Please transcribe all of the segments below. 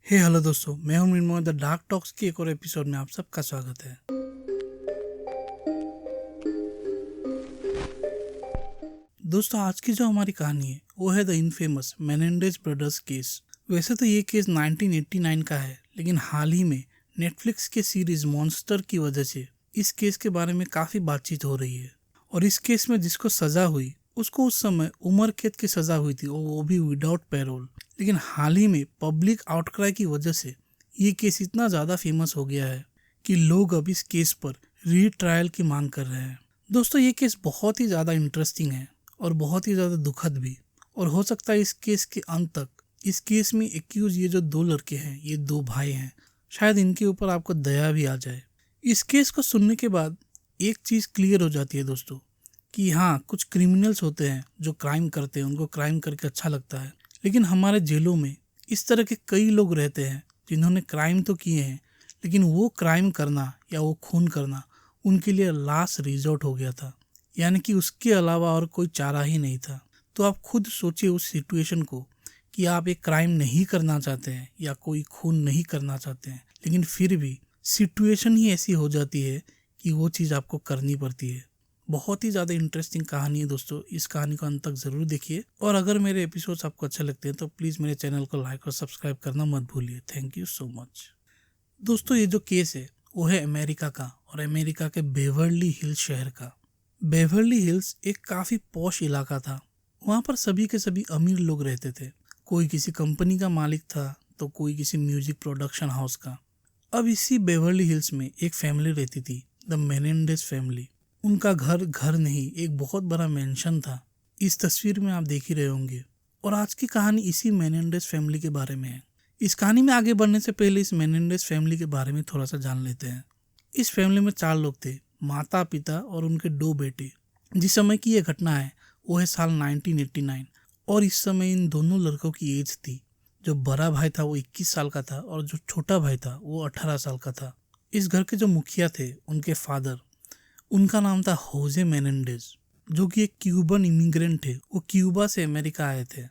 Hello दोस्तों, मैं हूं मृण्मय। द डार्क टॉक्स के एक और एपिसोड में आप सबका स्वागत है। दोस्तों, आज की जो हमारी कहानी है वो है the infamous Menendez brothers case. वैसे तो ये केस 1989 का है, लेकिन हाल ही में नेटफ्लिक्स के सीरीज मॉन्स्टर की वजह से इस केस के बारे में काफ़ी बातचीत हो रही है। और इस केस में जिसको सज़ा हुई उसको उस समय उम्र कैद की सज़ा हुई थी, और वो भी विदाउट पैरोल। लेकिन हाल ही में पब्लिक आउटक्राई की वजह से ये केस इतना ज़्यादा फेमस हो गया है कि लोग अब इस केस पर रीट्रायल की मांग कर रहे हैं। दोस्तों, ये केस बहुत ही ज़्यादा इंटरेस्टिंग है और बहुत ही ज़्यादा दुखद भी। और हो सकता है इस केस के अंत तक इस केस में एक्यूज ये जो दो लड़के हैं, ये दो भाई हैं, शायद इनके ऊपर आपको दया भी आ जाए। इस केस को सुनने के बाद एक चीज़ क्लियर हो जाती है दोस्तों, कि हाँ, कुछ क्रिमिनल्स होते हैं जो क्राइम करते हैं, उनको क्राइम करके अच्छा लगता है। लेकिन हमारे जेलों में इस तरह के कई लोग रहते हैं जिन्होंने क्राइम तो किए हैं, लेकिन वो क्राइम करना या वो खून करना उनके लिए लास्ट रिजॉर्ट हो गया था। यानी कि उसके अलावा और कोई चारा ही नहीं था। तो आप खुद सोचिए उस सिचुएशन को, कि आप एक क्राइम नहीं करना चाहते हैं या कोई खून नहीं करना चाहते हैं, लेकिन फिर भी सिचुएशन ही ऐसी हो जाती है कि वो चीज़ आपको करनी पड़ती है। बहुत ही ज़्यादा इंटरेस्टिंग कहानी है दोस्तों। इस कहानी को अंत तक ज़रूर देखिए, और अगर मेरे एपिसोड्स आपको अच्छे लगते हैं तो प्लीज़ मेरे चैनल को लाइक और सब्सक्राइब करना मत भूलिए। Thank you so much. दोस्तों, ये जो केस है वो है अमेरिका का, और अमेरिका के बेवर्ली हिल्स शहर का। बेवर्ली हिल्स एक काफ़ी पॉश इलाका था। वहाँ पर सभी के सभी अमीर लोग रहते थे। कोई किसी कंपनी का मालिक था तो कोई किसी म्यूजिक प्रोडक्शन हाउस का। अब इसी बेवर्ली हिल्स में एक फैमिली रहती थी, द मेनेंडेज फैमिली। उनका घर घर नहीं, एक बहुत बड़ा मेंशन था। इस तस्वीर में आप देख ही रहे होंगे। और आज की कहानी इसी मेनेंडेज फैमिली के बारे में है। इस कहानी में आगे बढ़ने से पहले इस मेनेंडेज फैमिली के बारे में थोड़ा सा जान लेते हैं। इस फैमिली में 4 लोग थे, माता पिता और उनके 2 बेटे। जिस समय की यह घटना है वो है साल 1989, और इस समय इन दोनों लड़कों की एज थी। जो बड़ा भाई था वो 21 साल का था, और जो छोटा भाई था वो 18 साल का था। इस घर के जो मुखिया थे, उनके फादर, उनका नाम था होजे मेनेंडेज, जो कि एक क्यूबन इमिग्रेंट थे। वो क्यूबा से अमेरिका आए थे।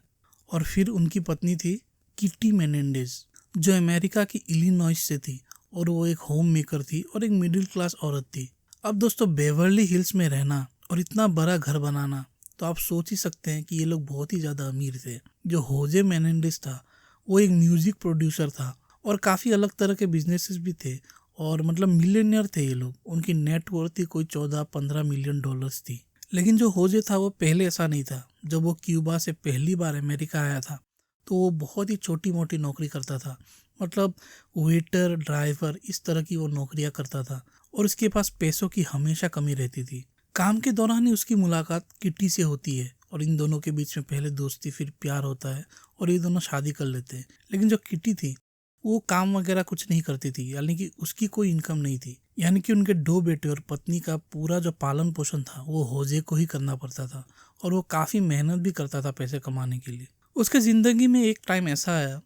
और फिर उनकी पत्नी थी किटी मेनेंडेज, जो अमेरिका की इलिनॉइस से थी, और वो एक होम मेकर थी और एक मिडिल क्लास औरत थी। अब दोस्तों, बेवर्ली हिल्स में रहना और इतना बड़ा घर बनाना, तो आप सोच ही सकते हैं कि ये लोग बहुत ही ज़्यादा अमीर थे। जो होजे मेनेंडेज था वो एक म्यूजिक प्रोड्यूसर था, और काफ़ी अलग तरह के बिजनेसेस भी थे, और मतलब मिलियनियर थे ये लोग। उनकी नेटवर्थ थी कोई 14-15 मिलियन डॉलर्स थी। लेकिन जो होजे था वो पहले ऐसा नहीं था। जब वो क्यूबा से पहली बार अमेरिका आया था तो वो बहुत ही छोटी मोटी नौकरी करता था, मतलब वेटर, ड्राइवर, इस तरह की वो नौकरियां करता था। और उसके पास पैसों की हमेशा कमी रहती थी। काम के दौरान ही उसकी मुलाकात किटी से होती है, और इन दोनों के बीच में पहले दोस्ती फिर प्यार होता है, और ये दोनों शादी कर लेते हैं। लेकिन जो किटी थी वो काम वगैरह कुछ नहीं करती थी, यानी कि उसकी कोई इनकम नहीं थी। यानी कि उनके 2 बेटे और पत्नी का पूरा जो पालन पोषण था वो होजे को ही करना पड़ता था, और वो काफ़ी मेहनत भी करता था पैसे कमाने के लिए। उसके ज़िंदगी में एक टाइम ऐसा आया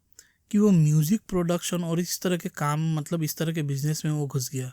कि वो म्यूज़िक प्रोडक्शन और इस तरह के काम, मतलब इस तरह के बिजनेस में वो घुस गया,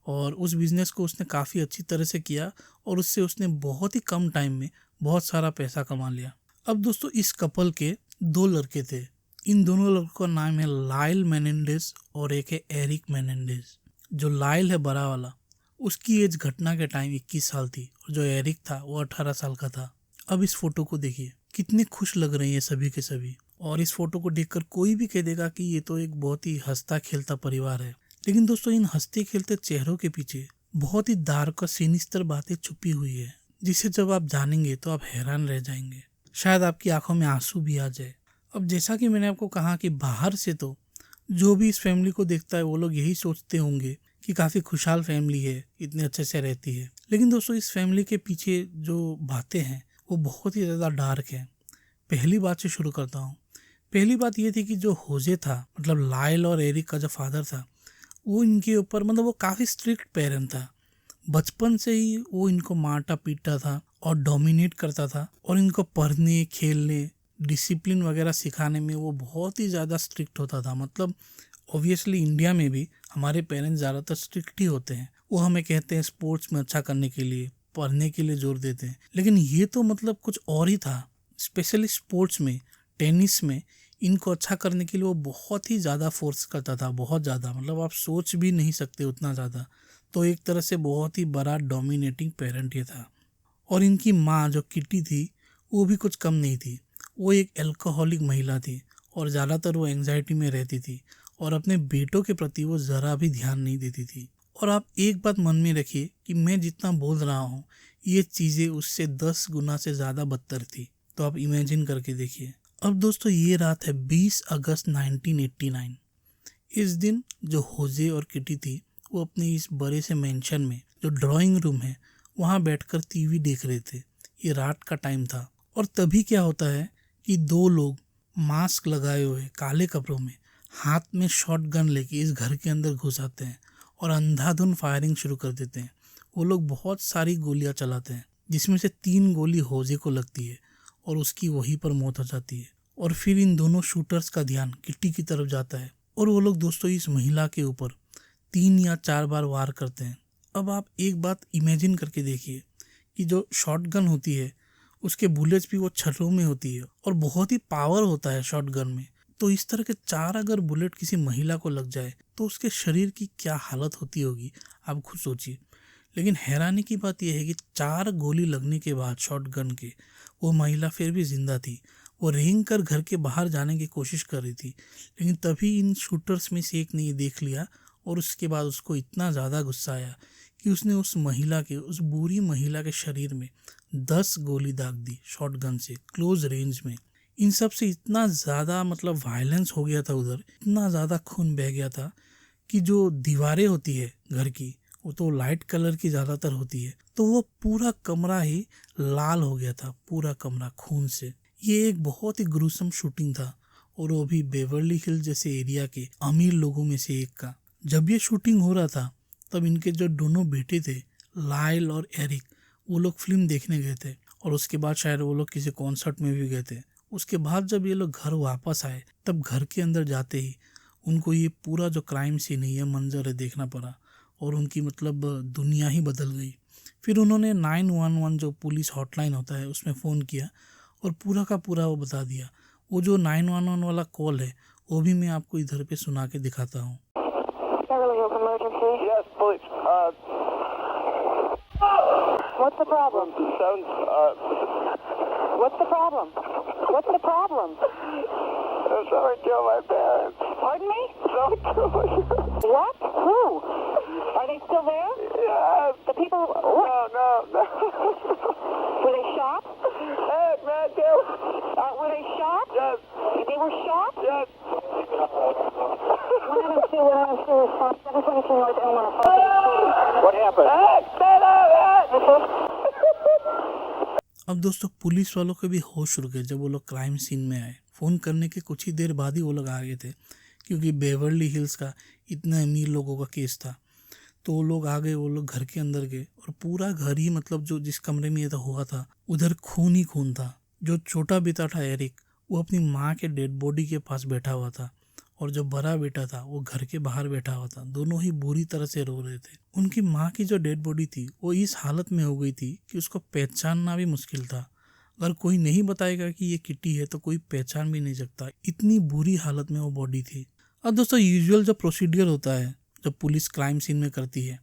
और उस बिज़नेस को उसने काफ़ी अच्छी तरह से किया, और उससे उसने बहुत ही कम टाइम में बहुत सारा पैसा कमा लिया। अब दोस्तों, इस कपल के 2 लड़के थे। इन दोनों लड़कों का नाम है लाइल मेनेंडेज और एक है एरिक मेनेंडेज। जो लाइल है बड़ा वाला, उसकी एज घटना के टाइम 21 साल थी, और जो एरिक था वो 18 साल का था। अब इस फोटो को देखिए, कितने खुश लग रहे हैं सभी के सभी। और इस फोटो को देखकर कोई भी कह देगा कि ये तो एक बहुत ही हंसता खेलता परिवार है। लेकिन दोस्तों, इन हंसते खेलते चेहरों के पीछे बहुत ही दार्क और सिनिस्टर बातें छुपी हुई है, जिसे जब आप जानेंगे तो आप हैरान रह जाएंगे। शायद आपकी आंखों में आंसू भी आ जाए। अब जैसा कि मैंने आपको कहा कि बाहर से तो जो भी इस फैमिली को देखता है वो लोग यही सोचते होंगे कि काफ़ी खुशहाल फैमिली है, इतने अच्छे से रहती है। लेकिन दोस्तों, इस फैमिली के पीछे जो बातें हैं वो बहुत ही ज़्यादा डार्क है। पहली बात से शुरू करता हूँ। पहली बात ये थी कि जो होजे था, मतलब लाइल और एरिक का जो फादर था, वो इनके ऊपर, मतलब वो काफ़ी स्ट्रिक्ट पेरेंट था। बचपन से ही वो इनको मारता पीटता था और डोमिनेट करता था, और इनको पढ़ने, खेलने, डिसिप्लिन वगैरह सिखाने में वो बहुत ही ज़्यादा स्ट्रिक्ट होता था। मतलब ऑब्वियसली इंडिया में भी हमारे पेरेंट्स ज़्यादातर स्ट्रिक्ट ही होते हैं। वो हमें कहते हैं स्पोर्ट्स में अच्छा करने के लिए, पढ़ने के लिए जोर देते हैं, लेकिन ये तो मतलब कुछ और ही था। स्पेशली स्पोर्ट्स में, टेनिस में इनको अच्छा करने के लिए वो बहुत ही ज़्यादा फोर्स करता था, बहुत ज़्यादा, मतलब आप सोच भी नहीं सकते उतना ज़्यादा। तो एक तरह से बहुत ही बड़ा डोमिनेटिंग पेरेंट ये था। और इनकी माँ जो किटी थी वो भी कुछ कम नहीं थी। वो एक अल्कोहलिक महिला थी और ज़्यादातर वो एंजाइटी में रहती थी और अपने बेटों के प्रति वो ज़रा भी ध्यान नहीं देती थी। और आप एक बात मन में रखिए कि मैं जितना बोल रहा हूँ ये चीज़ें उससे 10 गुना से ज़्यादा बदतर थी। तो आप इमेजिन करके देखिए। अब दोस्तों ये रात है 20 अगस्त 1989। इस दिन जो होजे और किटी थी वो अपने इस बड़े से मेंशन में जो ड्राइंग रूम है वहाँ बैठकर टीवी देख रहे थे। ये रात का टाइम था और तभी क्या होता है कि दो लोग मास्क लगाए हुए काले कपड़ों में हाथ में शॉटगन लेके इस घर के अंदर घुस आते हैं और अंधाधुंध फायरिंग शुरू कर देते हैं। वो लोग बहुत सारी गोलियां चलाते हैं जिसमें से 3 गोली होजे को लगती है और उसकी वहीं पर मौत हो जाती है। और फिर इन दोनों शूटर्स का ध्यान किट्टी की तरफ जाता है और वो लोग दोस्तों इस महिला के ऊपर 3 या 4 बार वार करते हैं। अब आप एक बात इमेजिन करके देखिए कि जो शॉटगन होती है उसके बुलेट्स भी वो छर्रों में होती है और बहुत ही पावर होता है शॉटगन में। तो इस तरह के 4 अगर बुलेट किसी महिला को लग जाए तो उसके शरीर की क्या हालत होती होगी आप खुद सोचिए। लेकिन हैरानी की बात यह है कि 4 गोली लगने के बाद शॉटगन के वो महिला फिर भी जिंदा थी। वो रेंग कर घर के बाहर जाने की कोशिश कर रही थी, लेकिन तभी इन शूटर्स में से एक ने ये देख लिया और उसके बाद उसको इतना ज़्यादा गुस्सा आया कि उसने उस बुरी महिला के शरीर में 10 गोली दाग दी शॉटगन से क्लोज रेंज में। इन सब से इतना ज़्यादा मतलब वायलेंस हो गया था उधर, इतना ज़्यादा खून बह गया था कि जो दीवारें होती है घर की वो तो लाइट कलर की ज़्यादातर होती है, तो वो पूरा कमरा ही लाल हो गया था, पूरा कमरा खून से। ये एक बहुत ही ग्रुसम शूटिंग था और वो भी बेवर्ली हिल जैसे एरिया के अमीर लोगों में से एक का। जब ये शूटिंग हो रहा था तब इनके जो दोनों बेटे थे लाइल और एरिक वो लोग फिल्म देखने गए थे और उसके बाद शायद वो लोग किसी कॉन्सर्ट में भी गए थे। उसके बाद जब ये लोग घर वापस आए तब घर के अंदर जाते ही उनको ये पूरा जो क्राइम सीन है ये मंजर है देखना पड़ा और उनकी मतलब दुनिया ही बदल गई। फिर उन्होंने 911 जो पुलिस हॉटलाइन होता है उसमें फ़ोन किया और पूरा का पूरा वो बता दिया। वो जो 911 वाला कॉल है वो भी मैं आपको इधर पे सुना के दिखाता हूँ। Yes, police. What's the problem? Sounds, What's the problem? What's the problem? someone killed my parents. Pardon me? Someone killed my parents. What? Who? Are they still there? Yes. The people... No. Were they shot? Hey, man, dude. Were they shot? Yes. They were shot? Yes. 102 response, 722 North Elmore. What happened? Hey, stand up, अब दोस्तों police वालों के भी होश उड़ गए जब वो लोग क्राइम सीन में आए। फ़ोन करने के कुछ ही देर बाद ही वो लोग आ गए थे क्योंकि बेवर्ली हिल्स का इतने अमीर लोगों का केस था। तो वो लोग आ गए, वो लोग घर के अंदर गए और पूरा घर ही मतलब जो जिस कमरे में ये था हुआ था उधर खून ही खून था। जो छोटा बेटा था एरिक वो अपनी माँ के डेड बॉडी के पास बैठा हुआ था और जो बड़ा बेटा था वो घर के बाहर बैठा हुआ था। दोनों ही बुरी तरह से रो रहे थे। उनकी माँ की जो डेड बॉडी थी वो इस हालत में हो गई थी कि उसको पहचानना भी मुश्किल था। अगर कोई नहीं बताएगा कि ये किटी है तो कोई पहचान भी नहीं सकता, इतनी बुरी हालत में वो बॉडी थी। अब दोस्तों यूजुअल जो प्रोसीडियर होता है जो पुलिस क्राइम सीन में करती है,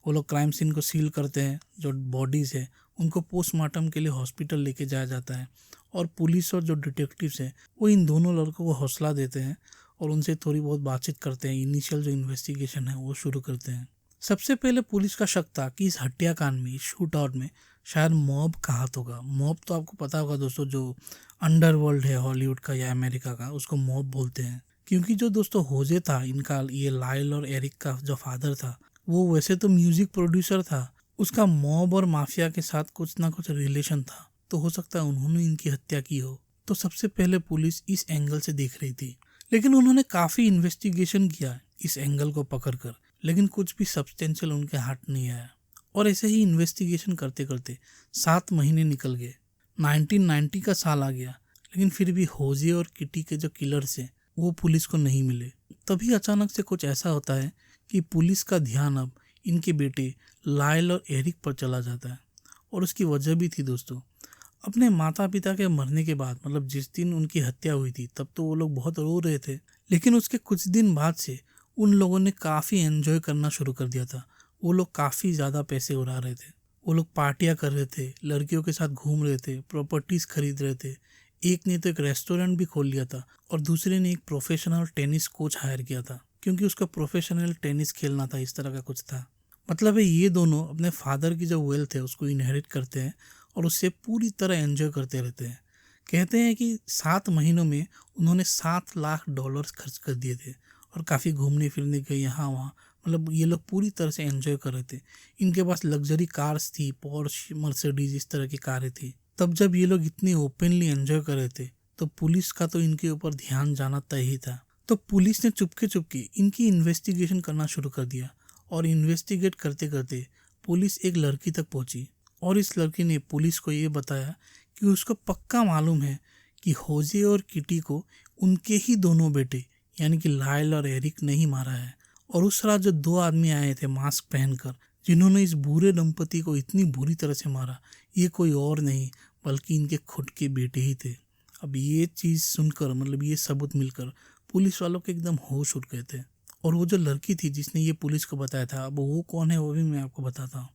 वो लोग क्राइम सीन को सील करते हैं, जो बॉडीज़ है उनको पोस्टमार्टम के लिए हॉस्पिटल लेके जाया जाता है और पुलिस और जो डिटेक्टिव्स हैं वो इन दोनों लड़कों को हौसला देते हैं और उनसे थोड़ी बहुत बातचीत करते हैं। इनिशियल जो इन्वेस्टिगेशन है वो शुरू करते हैं। सबसे पहले पुलिस का शक था कि इस हत्याकांड में, इस शूट आउट में शायद मॉब का हाथ होगा। मॉब तो आपको पता होगा दोस्तों, जो अंडरवर्ल्ड है हॉलीवुड का या अमेरिका का, उसको मॉब बोलते हैं। क्योंकि जो दोस्तों होजे था इनका, ये लाइल और एरिक का जो फादर था वो वैसे तो म्यूजिक प्रोड्यूसर था, उसका मॉब और माफिया के साथ कुछ ना कुछ रिलेशन था, तो हो सकता है उन्होंने इनकी हत्या की हो। तो सबसे पहले पुलिस इस एंगल से देख रही थी, लेकिन उन्होंने काफ़ी इन्वेस्टिगेशन किया इस एंगल को पकड़कर, लेकिन कुछ भी सब्सटेंशियल उनके हाथ नहीं आया। और ऐसे ही इन्वेस्टिगेशन करते करते 7 महीने निकल गए। 1990 का साल आ गया, लेकिन फिर भी होजे और किटी के जो किलर्स हैं वो पुलिस को नहीं मिले। तभी अचानक से कुछ ऐसा होता है कि पुलिस का ध्यान अब इनके बेटे लाइल और एरिक पर चला जाता है। और उसकी वजह भी थी दोस्तों। अपने माता पिता के मरने के बाद मतलब जिस दिन उनकी हत्या हुई थी तब तो वो लोग बहुत रो रहे थे, लेकिन उसके कुछ दिन बाद से उन लोगों ने काफ़ी एंजॉय करना शुरू कर दिया था। वो लोग काफ़ी ज़्यादा पैसे उड़ा रहे थे, वो लोग पार्टियां कर रहे थे, लड़कियों के साथ घूम रहे थे, प्रॉपर्टीज़ खरीद रहे थे। एक ने तो एक रेस्टोरेंट भी खोल लिया था और दूसरे ने एक प्रोफेशनल टेनिस कोच हायर किया था, क्योंकि उसका प्रोफेशनल टेनिस खेलना था, इस तरह का कुछ था। मतलब है ये दोनों अपने फादर की जो वेल्थ है उसको इनहेरिट करते हैं और उससे पूरी तरह एंजॉय करते रहते हैं। कहते हैं कि 7 महीनों में उन्होंने $7 लाख खर्च कर दिए थे और काफ़ी घूमने फिरने गए यहाँ वहाँ। मतलब ये लोग पूरी तरह से एंजॉय कर रहे थे। इनके पास लग्जरी कार्स थी, पोर्श, मर्सिडीज, इस तरह की कारें थी। तब जब ये लोग इतनी ओपनली एंजॉय कर रहे थे तो पुलिस का तो इनके ऊपर ध्यान जाना तय ही था। तो पुलिस ने चुपके चुपके इनकी इन्वेस्टिगेशन करना शुरू कर दिया और इन्वेस्टिगेट करते करते पुलिस एक लड़की तक पहुंची और इस लड़की ने पुलिस को ये बताया कि उसको पक्का मालूम है कि होजे और किटी को उनके ही दोनों बेटे यानी कि लायल और एरिक ने ही मारा है। और उस रात जो 2 आदमी आए थे मास्क पहनकर, जिन्होंने इस बुरे दंपति को इतनी बुरी तरह से मारा, ये कोई और नहीं बल्कि इनके खुद के बेटे ही थे। अब ये चीज़ सुनकर मतलब ये सबूत मिलकर पुलिस वालों के एकदम होश उड़ गए थे। और वो जो लड़की थी जिसने ये पुलिस को बताया था, अब वो कौन है वो भी मैं आपको बताता हूँ।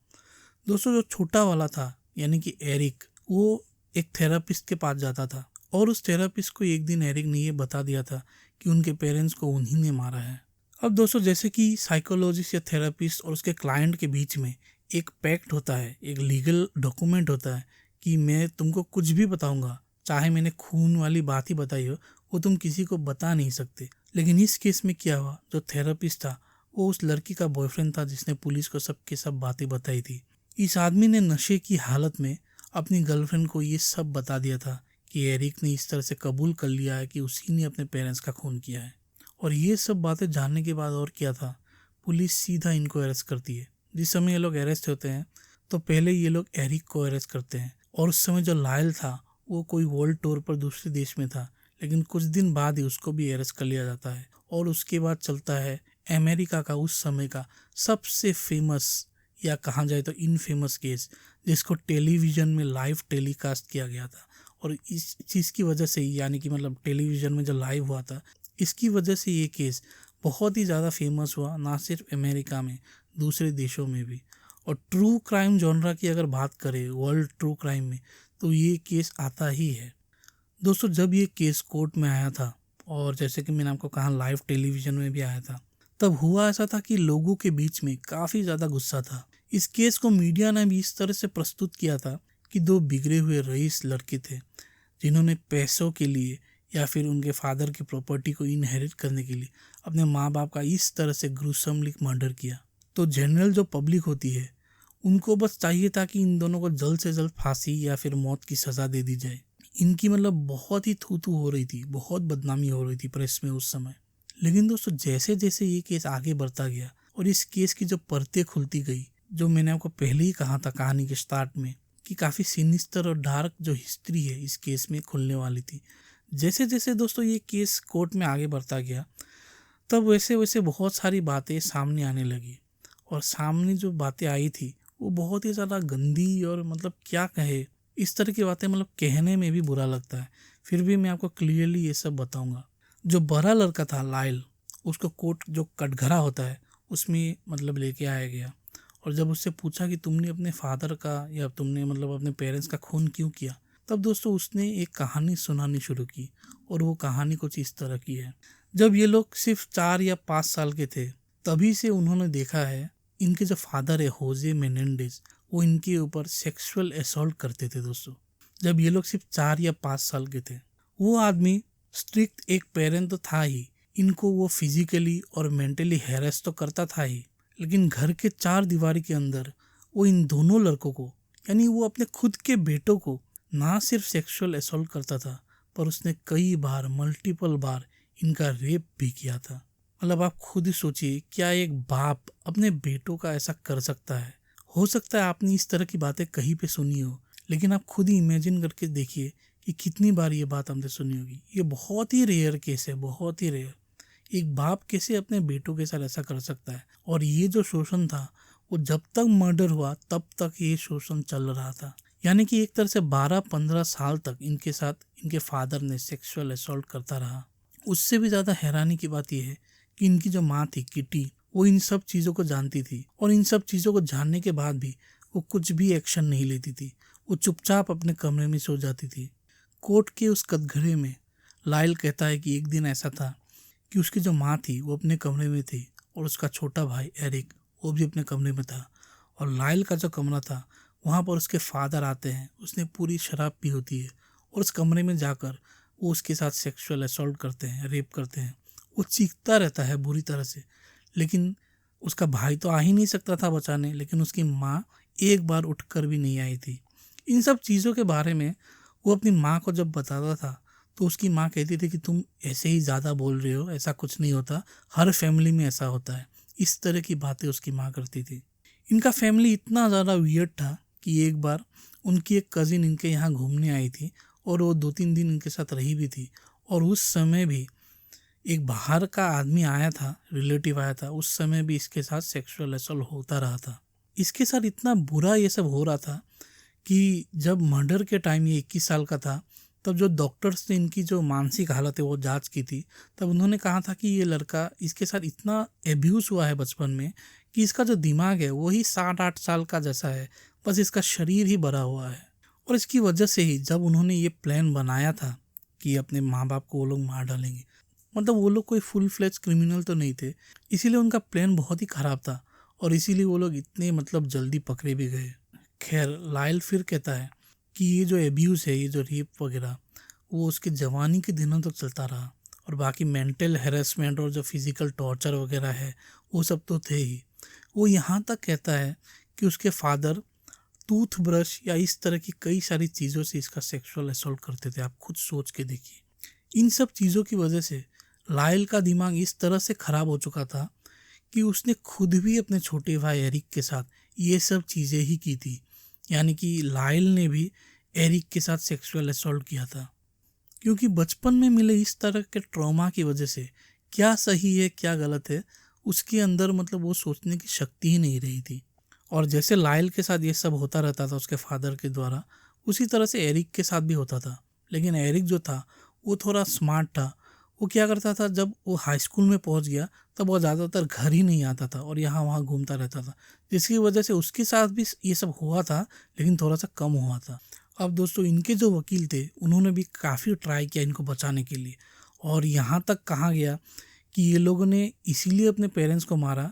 दोस्तों जो छोटा वाला था यानी कि एरिक, वो एक थेरापिस्ट के पास जाता था और उस थेरापिस्ट को एक दिन एरिक ने ये बता दिया था कि उनके पेरेंट्स को उन्हीं ने मारा है। अब दोस्तों जैसे कि साइकोलॉजिस्ट या थेरापिस्ट और उसके क्लाइंट के बीच में एक पैक्ट होता है, एक लीगल डॉक्यूमेंट होता है कि मैं तुमको कुछ भी बताऊंगा, चाहे मैंने खून वाली बात ही बताई हो, वो तुम किसी को बता नहीं सकते। लेकिन इस केस में क्या हुआ, जो थेरापिस्ट था वो उस लड़की का बॉयफ्रेंड था जिसने पुलिस को सब के सब बातें बताई थी। इस आदमी ने नशे की हालत में अपनी गर्लफ्रेंड को ये सब बता दिया था कि एरिक ने इस तरह से कबूल कर लिया है कि उसी ने अपने पेरेंट्स का खून किया है। और ये सब बातें जानने के बाद और क्या था, पुलिस सीधा इनको अरेस्ट करती है। जिस समय ये लोग अरेस्ट होते हैं तो पहले ये लोग एरिक को अरेस्ट करते हैं और उस समय जो लायल था वो कोई वर्ल्ड टूर पर दूसरे देश में था, लेकिन कुछ दिन बाद ही उसको भी अरेस्ट कर लिया जाता है। और उसके बाद चलता है अमेरिका का उस समय का सबसे फेमस या कहा जाए तो इनफेमस केस, जिसको टेलीविज़न में लाइव टेलीकास्ट किया गया था। और इस चीज़ की वजह से यानी कि मतलब टेलीविज़न में जो लाइव हुआ था, इसकी वजह से ये केस बहुत ही ज़्यादा फेमस हुआ, ना सिर्फ अमेरिका में, दूसरे देशों में भी। और ट्रू क्राइम जॉनरा की अगर बात करें वर्ल्ड ट्रू क्राइम में, तो ये केस आता ही है। दोस्तों जब ये केस कोर्ट में आया था और जैसे कि मैंने आपको कहा लाइव टेलीविज़न में भी आया था, तब हुआ ऐसा था कि लोगों के बीच में काफ़ी ज़्यादा गुस्सा था। इस केस को मीडिया ने भी इस तरह से प्रस्तुत किया था कि 2 बिगड़े हुए रईस लड़के थे जिन्होंने पैसों के लिए या फिर उनके फादर की प्रॉपर्टी को इनहेरिट करने के लिए अपने माँ बाप का इस तरह से ग्रूसमली मर्डर किया। तो जनरल जो पब्लिक होती है उनको बस चाहिए था कि इन दोनों को जल्द से जल्द फांसी या फिर मौत की सज़ा दे दी जाए। इनकी मतलब बहुत ही थू हो रही थी, बहुत बदनामी हो रही थी प्रेस में उस समय। लेकिन दोस्तों जैसे जैसे ये केस आगे बढ़ता गया और इस केस की जो परतें खुलती गई, जो मैंने आपको पहले ही कहा था कहानी के स्टार्ट में कि काफ़ी सिनिस्टर और डार्क जो हिस्ट्री है इस केस में खुलने वाली थी। जैसे जैसे दोस्तों ये केस कोर्ट में आगे बढ़ता गया, तब वैसे वैसे बहुत सारी बातें सामने आने लगी। और सामने जो बातें आई थी वो बहुत ही ज़्यादा गंदी और मतलब क्या कहे, इस तरह की बातें मतलब कहने में भी बुरा लगता है। फिर भी मैं आपको क्लियरली ये सब बताऊंगा। जो बड़ा लड़का था लायल, उसको कोर्ट जो कटघरा होता है उसमें मतलब लेके आया गया और जब उससे पूछा कि तुमने अपने फादर का या तुमने मतलब अपने पेरेंट्स का खून क्यों किया, तब दोस्तों उसने एक कहानी सुनानी शुरू की। और वो कहानी कुछ इस तरह की है। जब ये लोग सिर्फ 4 या 5 साल के थे तभी से उन्होंने देखा है इनके जो फादर है होजे मेनेंडेज, वो इनके ऊपर सेक्सुअल असॉल्ट करते थे। दोस्तों जब ये लोग सिर्फ 4 या 5 साल के थे, वो आदमी स्ट्रिक्ट एक पेरेंट तो था ही, इनको वो फिजिकली और मेंटली हैरेस तो करता था ही, लेकिन घर के 4 दीवारी के अंदर वो इन दोनों लड़कों को यानी वो अपने खुद के बेटों को ना सिर्फ सेक्सुअल असॉल्ट करता था, पर उसने कई बार मल्टीपल बार इनका रेप भी किया था। मतलब आप खुद ही सोचिए, क्या एक बाप अपने बेटों का ऐसा कर सकता है? हो सकता है आपने इस तरह की बातें कहीं पे सुनी हो, लेकिन आप खुद ही इमेजिन करके देखिए कि कितनी बार ये बात हमने सुनी होगी। ये बहुत ही रेयर केस है, बहुत ही रेयर। एक बाप कैसे अपने बेटों के साथ ऐसा कर सकता है? और ये जो शोषण था वो जब तक मर्डर हुआ तब तक ये शोषण चल रहा था। यानी कि एक तरह से 12-15 साल तक इनके साथ इनके फादर ने सेक्सुअल असॉल्ट करता रहा। उससे भी ज़्यादा हैरानी की बात यह है कि इनकी जो माँ थी किटी, वो इन सब चीज़ों को जानती थी और इन सब चीज़ों को जानने के बाद भी वो कुछ भी एक्शन नहीं लेती थी। वो चुपचाप अपने कमरे में सो जाती थी। कोर्ट के उस कटघरे में लाइल कहता है कि एक दिन ऐसा था कि उसकी जो माँ थी वो अपने कमरे में थी और उसका छोटा भाई एरिक वो भी अपने कमरे में था, और लाइल का जो कमरा था वहाँ पर उसके फादर आते हैं। उसने पूरी शराब पी होती है और उस कमरे में जाकर वो उसके साथ सेक्सुअल असॉल्ट करते हैं, रेप करते हैं। वो चीखता रहता है बुरी तरह से, लेकिन उसका भाई तो आ ही नहीं सकता था बचाने, लेकिन उसकी माँ एक बार उठकर भी नहीं आई थी। इन सब चीज़ों के बारे में वो अपनी माँ को जब बताता था तो उसकी माँ कहती थी कि तुम ऐसे ही ज़्यादा बोल रहे हो, ऐसा कुछ नहीं होता, हर फैमिली में ऐसा होता है। इस तरह की बातें उसकी माँ करती थी। इनका फैमिली इतना ज़्यादा वियर्ड था कि एक बार उनकी एक कज़िन इनके यहाँ घूमने आई थी और वो 2-3 दिन इनके साथ रही भी थी, और उस समय भी एक बाहर का आदमी आया था, रिलेटिव आया था, उस समय भी इसके साथ सेक्सुअल असॉल्ट होता रहा था। इसके साथ इतना बुरा ये सब हो रहा था कि जब मर्डर के टाइम ये 21 साल का था, तब जो डॉक्टर्स ने इनकी जो मानसिक हालत है वो जांच की थी, तब उन्होंने कहा था कि ये लड़का, इसके साथ इतना एब्यूज़ हुआ है बचपन में कि इसका जो दिमाग है वही 7-8 साल का जैसा है, बस इसका शरीर ही बड़ा हुआ है। और इसकी वजह से ही जब उन्होंने ये प्लान बनाया था कि अपने माँ बाप को वो लोग मार डालेंगे, मतलब वो लोग कोई फुल फ्लेज क्रिमिनल तो नहीं थे, इसीलिए उनका प्लान बहुत ही ख़राब था और इसीलिए वो लोग इतने जल्दी पकड़े भी गए। खैर, लाइल फिर कहता है कि ये जो एब्यूज़ है, ये जो रेप वगैरह, वो उसके जवानी के दिनों तक चलता रहा, और बाकी मेंटल हैरेसमेंट और जो फिज़िकल टॉर्चर वगैरह है वो सब तो थे ही। वो यहाँ तक कहता है कि उसके फादर टूथब्रश या इस तरह की कई सारी चीज़ों से इसका सेक्सुअल असॉल्ट करते थे। आप खुद सोच के देखिए। इन सब चीज़ों की वजह से लाइल का दिमाग इस तरह से ख़राब हो चुका था कि उसने खुद भी अपने छोटे भाई एरिक के साथ ये सब चीज़ें ही की थी। यानी कि लाइल ने भी एरिक के साथ सेक्सुअल असॉल्ट किया था, क्योंकि बचपन में मिले इस तरह के ट्रॉमा की वजह से क्या सही है क्या गलत है उसके अंदर वो सोचने की शक्ति ही नहीं रही थी। और जैसे लाइल के साथ ये सब होता रहता था उसके फादर के द्वारा, उसी तरह से एरिक के साथ भी होता था। लेकिन एरिक जो था वो थोड़ा स्मार्ट था। वो क्या करता था, जब वो हाई स्कूल में पहुंच गया तब वो ज़्यादातर घर ही नहीं आता था और यहाँ वहाँ घूमता रहता था, जिसकी वजह से उसके साथ भी ये सब हुआ था, लेकिन थोड़ा सा कम हुआ था। अब दोस्तों, इनके जो वकील थे उन्होंने भी काफ़ी ट्राई किया इनको बचाने के लिए, और यहाँ तक कहा गया कि ये लोगों ने इसीलिए अपने पेरेंट्स को मारा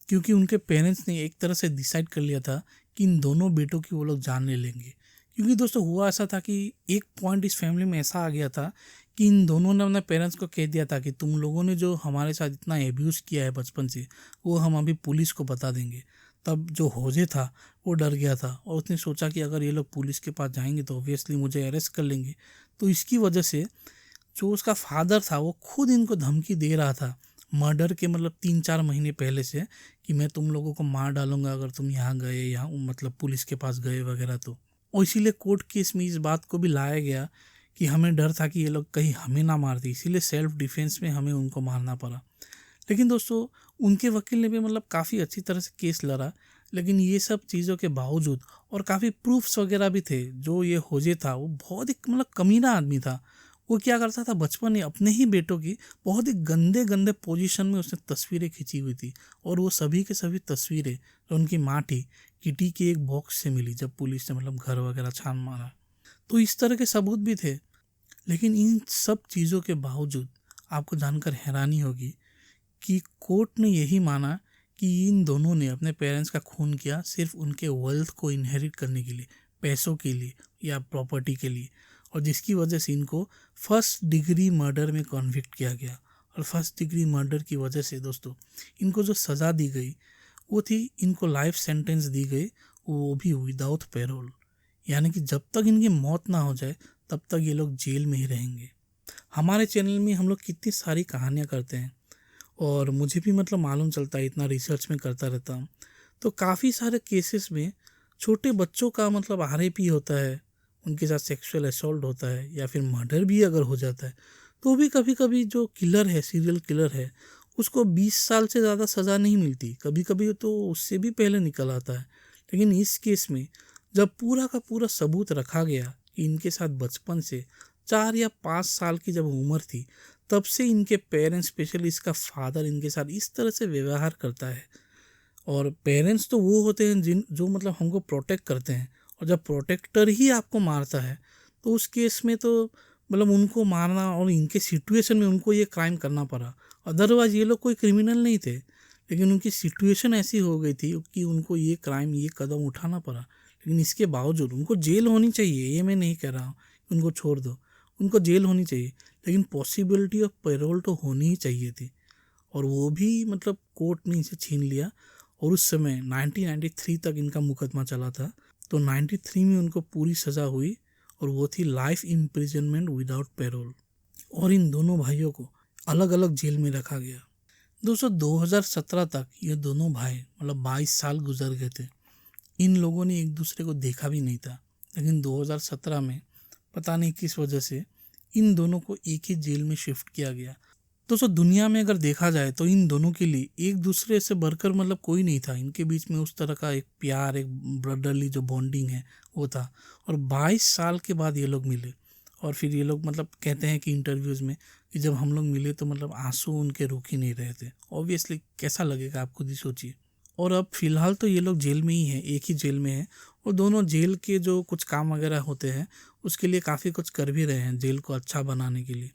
क्योंकि उनके पेरेंट्स ने एक तरह से डिसाइड कर लिया था कि इन दोनों बेटों की वो लोग जान ले लेंगे। क्योंकि दोस्तों हुआ ऐसा था कि एक पॉइंट इस फैमिली में ऐसा आ गया था कि इन दोनों ने अपने पेरेंट्स को कह दिया था कि तुम लोगों ने जो हमारे साथ इतना एब्यूज़ किया है बचपन से, वो हम अभी पुलिस को बता देंगे। तब जो होजे था वो डर गया था और उसने सोचा कि अगर ये लोग पुलिस के पास जाएंगे तो ऑब्वियसली मुझे अरेस्ट कर लेंगे। तो इसकी वजह से जो उसका फादर था वो खुद इनको धमकी दे रहा था मर्डर के 3-4 महीने पहले से, कि मैं तुम लोगों को मार डालूंगा अगर तुम यहाँ गए, यहाँ पुलिस के पास गए वगैरह। तो और इसीलिए कोर्ट केस में इस बात को भी लाया गया कि हमें डर था कि ये लोग कहीं हमें ना मार दें, इसीलिए सेल्फ डिफेंस में हमें उनको मारना पड़ा। लेकिन दोस्तों उनके वकील ने भी काफ़ी अच्छी तरह से केस लड़ा, लेकिन ये सब चीज़ों के बावजूद और काफ़ी प्रूफ्स वगैरह भी थे, जो ये होजे था वो बहुत ही कमीना आदमी था। वो क्या करता था, बचपन में अपने ही बेटों की बहुत ही गंदे गंदे पोजीशन में उसने तस्वीरें खींची हुई थी, और वो सभी के सभी तस्वीरें जो उनकी माँ थी किटी के एक बॉक्स से मिली जब पुलिस ने घर वगैरह छान मारा। तो इस तरह के सबूत भी थे। लेकिन इन सब चीज़ों के बावजूद आपको जानकर हैरानी होगी कि कोर्ट ने यही माना कि इन दोनों ने अपने पेरेंट्स का खून किया सिर्फ उनके वेल्थ को इनहेरिट करने के लिए, पैसों के लिए या प्रॉपर्टी के लिए, और जिसकी वजह से इनको फर्स्ट डिग्री मर्डर में कन्विक्ट किया गया। और फर्स्ट डिग्री मर्डर की वजह से दोस्तों इनको जो सज़ा दी गई वो थी, इनको लाइफ सेंटेंस दी गई, वो भी विदाउट पैरोल। यानी कि जब तक इनकी मौत ना हो जाए तब तक ये लोग जेल में ही रहेंगे। हमारे चैनल में हम लोग कितनी सारी कहानियाँ करते हैं और मुझे भी मालूम चलता है, इतना रिसर्च में करता रहता हूँ, तो काफ़ी सारे केसेस में छोटे बच्चों का RAP होता है, उनके साथ सेक्सुअल असॉल्ट होता है, या फिर मर्डर भी अगर हो जाता है तो भी कभी कभी जो किलर है, सीरियल किलर है, उसको 20 साल से ज़्यादा सज़ा नहीं मिलती, कभी कभी तो उससे भी पहले निकल आता है। लेकिन इस केस में जब पूरा का पूरा सबूत रखा गया कि इनके साथ बचपन से 4 या 5 साल की जब उम्र थी तब से इनके पेरेंट्स, स्पेशली इसका फादर, इनके साथ इस तरह से व्यवहार करता है। और पेरेंट्स तो वो होते हैं जो मतलब हमको प्रोटेक्ट करते हैं, और जब प्रोटेक्टर ही आपको मारता है तो उस केस में तो मतलब उनको मारना, और इनके सिचुएशन में उनको ये क्राइम करना पड़ा। अदरवाइज ये लोग कोई क्रिमिनल नहीं थे, लेकिन उनकी सिचुएशन ऐसी हो गई थी कि उनको ये क्राइम, ये कदम उठाना पड़ा। लेकिन इसके बावजूद उनको जेल होनी चाहिए, ये मैं नहीं कह रहा हूँ कि उनको छोड़ दो, उनको जेल होनी चाहिए, लेकिन पॉसिबिलिटी ऑफ पैरोल तो होनी ही चाहिए थी। और वो भी मतलब कोर्ट ने इसे छीन लिया। और उस समय 1993 तक इनका मुकदमा चला था, तो 93 में उनको पूरी सज़ा हुई, और वो थी लाइफ इम्प्रिजनमेंट विदाउट पैरोल। और इन दोनों भाइयों को अलग अलग जेल में रखा गया। दोस्तों 2017 तक ये दोनों भाई मतलब 22 साल गुजर गए थे। इन लोगों ने एक दूसरे को देखा भी नहीं था, लेकिन 2017 में पता नहीं किस वजह से इन दोनों को एक ही जेल में शिफ्ट किया गया। दोस्तों दुनिया में अगर देखा जाए तो इन दोनों के लिए एक दूसरे से बढ़कर मतलब कोई नहीं था। इनके बीच में उस तरह का एक प्यार, एक ब्रदरली जो बॉन्डिंग है वो था। और 22 साल के बाद ये लोग मिले, और फिर ये लोग मतलब कहते हैं कि इंटरव्यूज़ में कि जब हम लोग मिले तो मतलब आंसू उनके रुक ही नहीं रहे थे। ऑब्वियसली कैसा लगेगा आप खुद ही सोचिए। और अब फिलहाल तो ये लोग जेल में ही हैं, एक ही जेल में हैं, और दोनों जेल के जो कुछ काम वगैरह होते हैं उसके लिए काफ़ी कुछ कर भी रहे हैं जेल को अच्छा बनाने के लिए।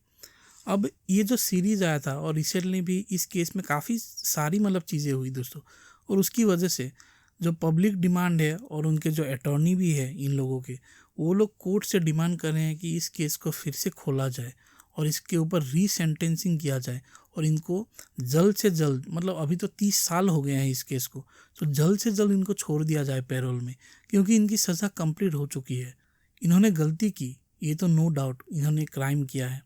अब ये जो सीरीज़ आया था, और रिसेंटली भी इस केस में काफ़ी सारी मतलब चीज़ें हुई दोस्तों, और उसकी वजह से जो पब्लिक डिमांड है और उनके जो अटॉर्नी भी है इन लोगों के, वो लोग कोर्ट से डिमांड कर रहे हैं कि इस केस को फिर से खोला जाए और इसके ऊपर रीसेंटेंसिंग किया जाए, और इनको जल्द से जल्द, मतलब अभी तो 30 साल हो गए हैं इस केस को, तो जल्द से जल्द इनको छोड़ दिया जाए पैरोल में, क्योंकि इनकी सज़ा कंप्लीट हो चुकी है। इन्होंने गलती की, ये तो नो डाउट इन्होंने क्राइम किया है,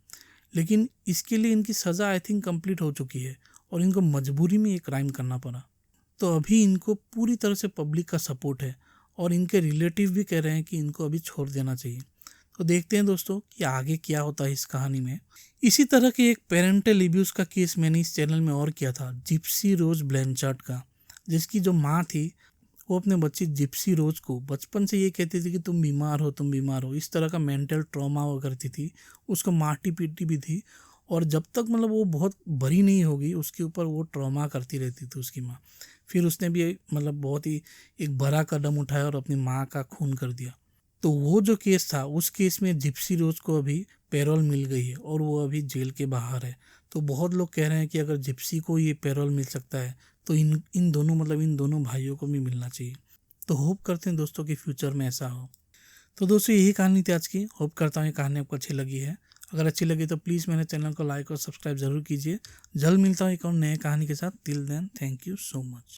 लेकिन इसके लिए इनकी सज़ा आई थिंक कंप्लीट हो चुकी है, और इनको मजबूरी में ये क्राइम करना पड़ा। तो अभी इनको पूरी तरह से पब्लिक का सपोर्ट है, और इनके रिलेटिव भी कह रहे हैं कि इनको अभी छोड़ देना चाहिए। तो देखते हैं दोस्तों कि आगे क्या होता है इस कहानी में। इसी तरह के एक पेरेंटल एब्यूज़ का केस मैंने इस चैनल में और किया था, जिप्सी रोज ब्लैंचार्ड का, जिसकी जो माँ थी वो अपने बच्ची जिप्सी रोज को बचपन से ये कहती थी कि तुम बीमार हो, तुम बीमार हो, इस तरह का मेंटल ट्रॉमा वो करती थी। उसको मारती पीटती भी थी, और जब तक मतलब वो बहुत बड़ी नहीं होगी उसके ऊपर वो ट्रॉमा करती रहती थी उसकी माँ। फिर उसने भी मतलब बहुत ही एक बड़ा कदम उठाया और अपनी माँ का खून कर दिया। तो वो जो केस था, उस केस में जिप्सी रोज को अभी पैरोल मिल गई है, और वो अभी जेल के बाहर है। तो बहुत लोग कह रहे हैं कि अगर जिप्सी को ये पैरोल मिल सकता है तो इन दोनों मतलब इन दोनों भाइयों को भी मिलना चाहिए। तो होप करते हैं दोस्तों कि फ्यूचर में ऐसा हो। तो दोस्तों यही कहानी थी आज की। होप करता हूँ ये कहानी आपको अच्छी लगी है। अगर अच्छी लगी तो प्लीज़ मेरे चैनल को लाइक और सब्सक्राइब ज़रूर कीजिए। जल्द मिलता हूँ एक और नए कहानी के साथ। Till then thank you so much.